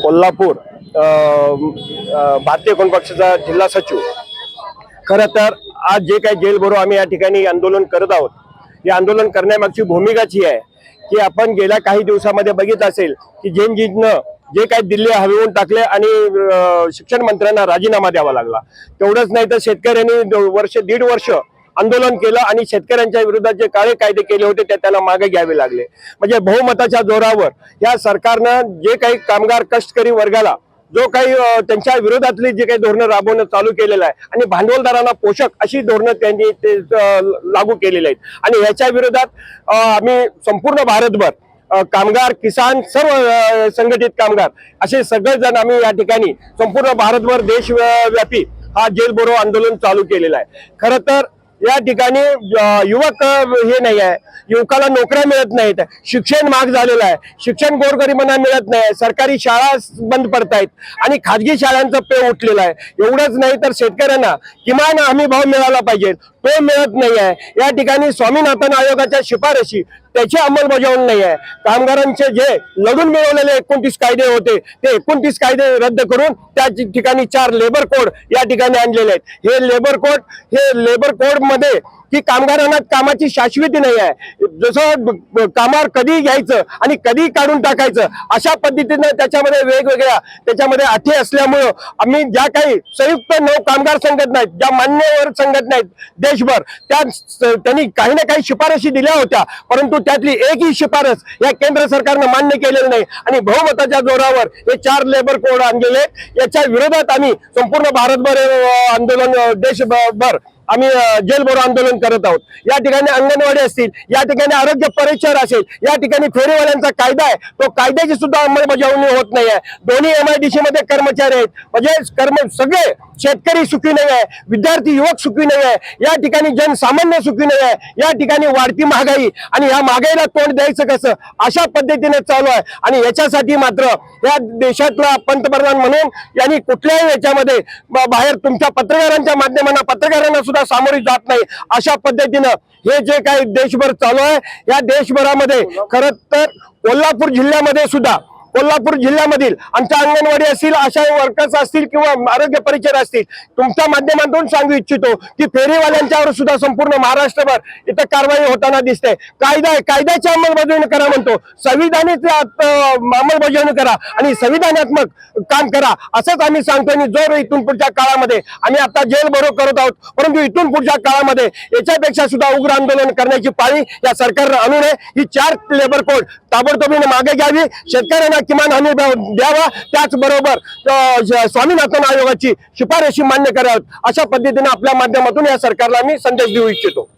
कोल्हापूर भारतीय कोण पक्षाचा जिल्हा सचिव। खरं तर आज जे काही जेल भरो आम्ही या ठिकाणी आंदोलन करत आहोत, हे आंदोलन करण्यामागची भूमिकाच ही आहे की आपण गेल्या काही दिवसामध्ये बघितलं असेल की जैनजीतनं जे काही दिल्ली हलवून टाकले आणि शिक्षण मंत्र्यांना राजीनामा द्यावा लागला। तेवढंच नाही तर शेतकऱ्यांनी दीड वर्ष आंदोलन केलं आणि शेतकऱ्यांच्या विरोधात जे काळे कायदे केले होते ते त्यांना मागे घ्यावे लागले। म्हणजे बहुमताच्या जोरावर या सरकारनं जे काही कामगार कष्टकरी वर्गाला जो काही त्यांच्या विरोधातली जे काही धोरणं राबवणं चालू केलेलं आहे आणि भांडवलदारांना पोषक अशी धोरणं त्यांनी लागू केलेली आहेत। आणि याच्या विरोधात आम्ही संपूर्ण भारतभर कामगार किसान सर्व संघटित कामगार असे सगळेजण आम्ही या ठिकाणी संपूर्ण भारतभर देशव्यापी हा जेल भरो आंदोलन चालू केलेला आहे। खरं तर या ठिकाणी युवक हे नाही आहे, युवकाला नोकऱ्या मिळत नाहीत, शिक्षण महाग झालेलं आहे, शिक्षण गोरगरिबांना मिळत नाही, सरकारी शाळा बंद पडतायत आणि खाजगी शाळांचं पे उठलेलं आहे। एवढंच नाही तर शेतकऱ्यांना किमान हमी भाव मिळाला पाहिजे, तो मिळत नाही आहे। या ठिकाणी स्वामीनाथन आयोगाच्या शिफारशी त्याची अंमलबजावणी नाही आहे। कामगारांचे जे लढून मिळवलेले 29 कायदे होते ते 29 कायदे रद्द करून त्या ठिकाणी 4 लेबर कोड या ठिकाणी आणलेले आहेत। हे लेबर कोड मध्ये की कामगारांना कामाची शाश्वती नाही आहे। जसं कामावर कधी घ्यायचं आणि कधी काढून टाकायचं अशा पद्धतीने त्याच्यामध्ये वेगवेगळ्या त्याच्यामध्ये अटी असल्यामुळं आम्ही ज्या काही संयुक्त 9 कामगार संघटना आहेत, ज्या मान्यवर संघटना आहेत देशभर, त्यांनी काही ना काही शिफारशी दिल्या होत्या, परंतु त्यातली एकही शिफारस या केंद्र सरकारनं मान्य केलेली नाही आणि बहुमताच्या जोरावर हे 4 लेबर कोड आणलेले। याच्या विरोधात आम्ही संपूर्ण भारतभर आंदोलन देशभर आम्ही जेल भरो आंदोलन करत आहोत। या ठिकाणी अंगणवाडी असतील, या ठिकाणी आरोग्य परिचर असेल, या ठिकाणी फेरीवाल्यांचा कायदा आहे, तो कायद्याची सुद्धा अंमलबजावणी होत नाही आहे। दोन्ही MIDC मध्ये कर्मचारी आहेत, म्हणजे सगळे शेतकरी सुखी नाही आहे, विद्यार्थी युवक सुखी नाही आहे, या ठिकाणी जनसामान्य सुखी नाही आहे। या ठिकाणी वाढती महागाई आणि या महागाईला तोंड द्यायचं कसं अशा पद्धतीने चालू आहे। आणि याच्यासाठी मात्र या देशातला पंतप्रधान म्हणून यांनी कुठल्याही याच्यामध्ये बाहेर तुमच्या पत्रकारांच्या माध्यमांना पत्रकारांना सुद्धा सामोरी जात नाही। अशा पद्धतीनं हे जे काही देशभर चालू आहे, या देशभरामध्ये खरं तर कोल्हापूर जिल्ह्यामध्ये सुद्धा कोल्हापूर जिल्ह्यामधील आमच्या अंगणवाडी असतील, आशा वर्कर्स असतील किंवा आरोग्य परिचर असतील, तुमच्या माध्यमातून सांगू इच्छितो की फेरीवाल्यांच्यावर सुद्धा संपूर्ण महाराष्ट्रभर इथं कारवाई होताना दिसते। कायद्याची अंमलबजावणी करा म्हणतो, संविधानाची अंमलबजावणी करा आणि संविधानात्मक काम करा असंच आम्ही सांगतो। आणि जर इथून पुढच्या काळामध्ये आम्ही आता जेल भरो करत आहोत, परंतु इथून पुढच्या काळामध्ये याच्यापेक्षा सुद्धा उग्र आंदोलन करण्याची पाळी या सरकारनं आणू नये। ही 4 लेबर कोड ताबडतोबीने मागे घ्यावी, शेतकऱ्यांना किमान हमी भाव द्यावा, त्याचबरोबर स्वामीनाथन आयोगाची शिफारशी मान्य कराव्यात। अशा पद्धतीने आपल्या माध्यमातून या सरकारला मी संदेश देऊ इच्छितो।